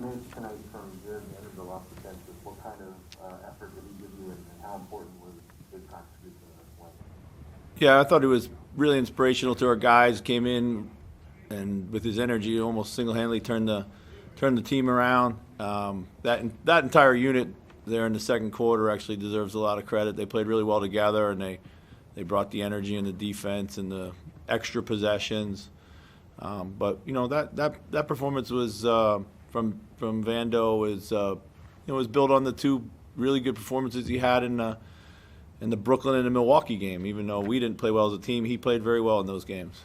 minutes tonight from Jared Vanderbilt off the bench. What kind of effort did he give you, and how important was his contribution to this win? Yeah, I thought he was really inspirational to our guys. Came in and with his energy, almost single-handedly turned the team around. That entire unit there in the second quarter actually deserves a lot of credit. They played really well together, and they brought the energy and the defense and the extra possessions. But that performance was from Vando was built on the two really good performances he had in the Brooklyn and the Milwaukee game. Even though we didn't play well as a team, he played very well in those games.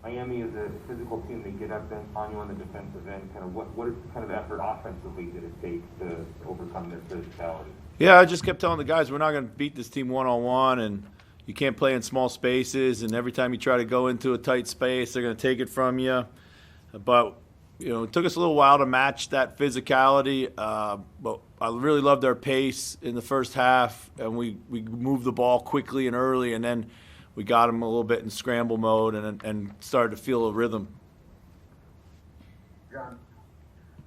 Miami is a physical team. They get up on you on the defensive end. What kind of effort offensively did it take to overcome their physicality? Yeah, I just kept telling the guys we're not going to beat this team one-on-one, and you can't play in small spaces. And every time you try to go into a tight space, they're going to take it from you. But it took us a little while to match that physicality. But I really loved our pace in the first half, and we moved the ball quickly and early, and then we got him a little bit in scramble mode and started to feel a rhythm. John,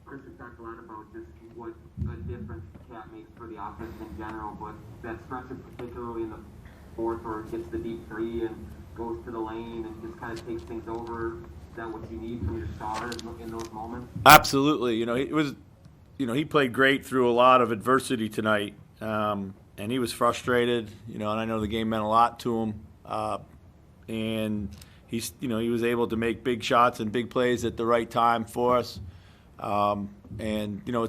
Chris has talked a lot about just what a difference Cat makes for the offense in general, but that stretch, particularly in the fourth, where it gets the deep three and goes to the lane and just kind of takes things over. Is that what you need from your star in those moments? Absolutely. He played great through a lot of adversity tonight, and he was frustrated. And I know the game meant a lot to him. And he was able to make big shots and big plays at the right time for us.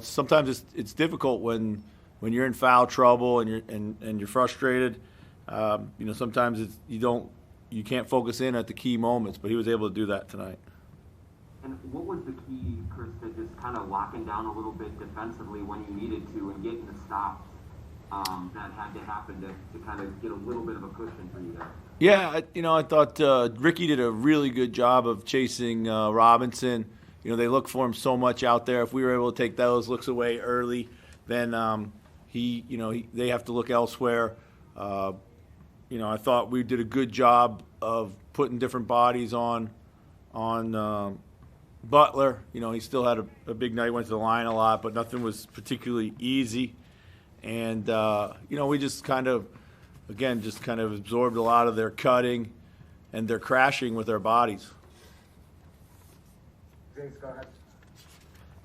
Sometimes it's difficult when you're in foul trouble and you're frustrated. Sometimes you can't focus in at the key moments, but he was able to do that tonight. And what was the key, Chris, to just kind of locking down a little bit defensively when you needed to and getting the stops that had to happen to kind of get a little bit of a cushion for you guys? Yeah, I thought Ricky did a really good job of chasing Robinson. They look for him so much out there. If we were able to take those looks away early, then they have to look elsewhere. I thought we did a good job of putting different bodies on Butler. He still had a big night, went to the line a lot, but nothing was particularly easy. And we just kind of absorbed a lot of their cutting and their crashing with their bodies. James, go ahead.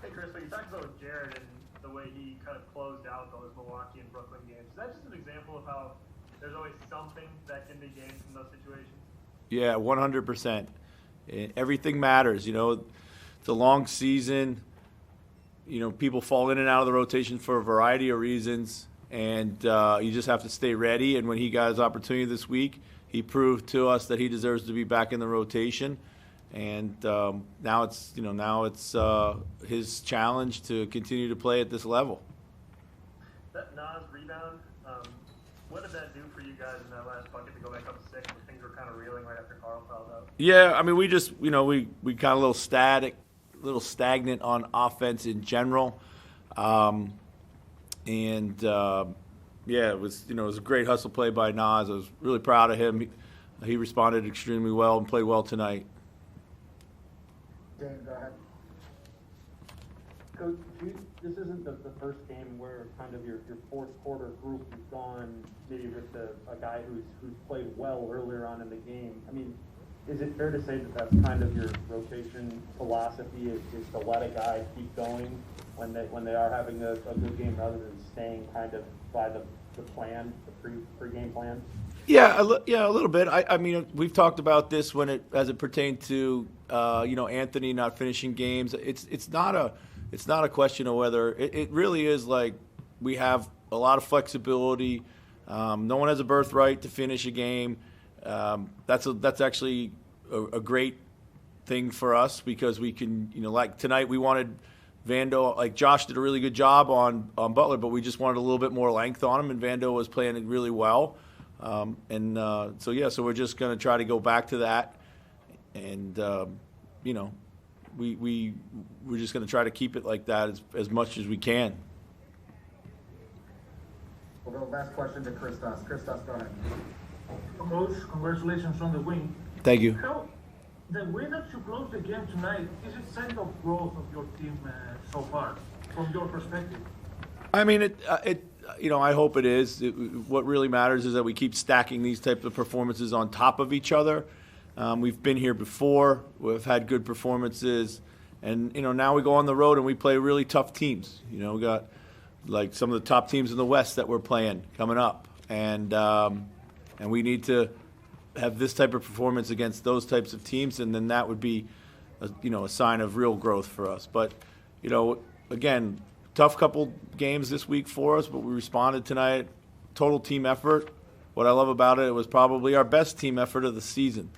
Hey, Chris, you talked about Jared and the way he kind of closed out those Milwaukee and Brooklyn games. Is that just an example of how there's always something that can be gained from those situations? Yeah, 100%. Everything matters. It's a long season. People fall in and out of the rotation for a variety of reasons, and you just have to stay ready. And when he got his opportunity this week, he proved to us that he deserves to be back in the rotation. And now it's his challenge to continue to play at this level. That Nas rebound, what did that do for you guys in that last bucket to go back up 6 when things were kind of reeling right after Carl fouled out? Yeah, we just we kind of a little stagnant on offense in general. It was a great hustle play by Nas. I was really proud of him. He responded extremely well and played well tonight. James, go ahead. Coach, this isn't the first game where kind of your fourth quarter group has gone maybe with a guy who's played well earlier on in the game. Is it fair to say that that's kind of your rotation philosophy is to let a guy keep going when they are having a good game rather than staying kind of by the plan, the pre-game plan? Yeah, a little bit. We've talked about this as it pertained to Anthony not finishing games. It's not a question of whether it really is like we have a lot of flexibility. No one has a birthright to finish a game. That's actually a great thing for us because we can, like tonight we wanted Vando, like Josh did a really good job on Butler, but we just wanted a little bit more length on him, and Vando was playing it really well. So we're just going to try to go back to that, and we're just going to try to keep it like that as much as we can. We'll go last question to Christos. Christos, go ahead. Coach, congratulations on the win. Thank you. the way that you close the game tonight, is it sign of growth of your team so far, from your perspective? I mean, I hope it is. What really matters is that we keep stacking these types of performances on top of each other. We've been here before. We've had good performances. And, now we go on the road and we play really tough teams. We got like some of the top teams in the West that we're playing coming up. And we need to have this type of performance against those types of teams, and then that would be a sign of real growth for us. But, again, tough couple games this week for us, but we responded tonight. Total team effort. What I love about it was probably our best team effort of the season.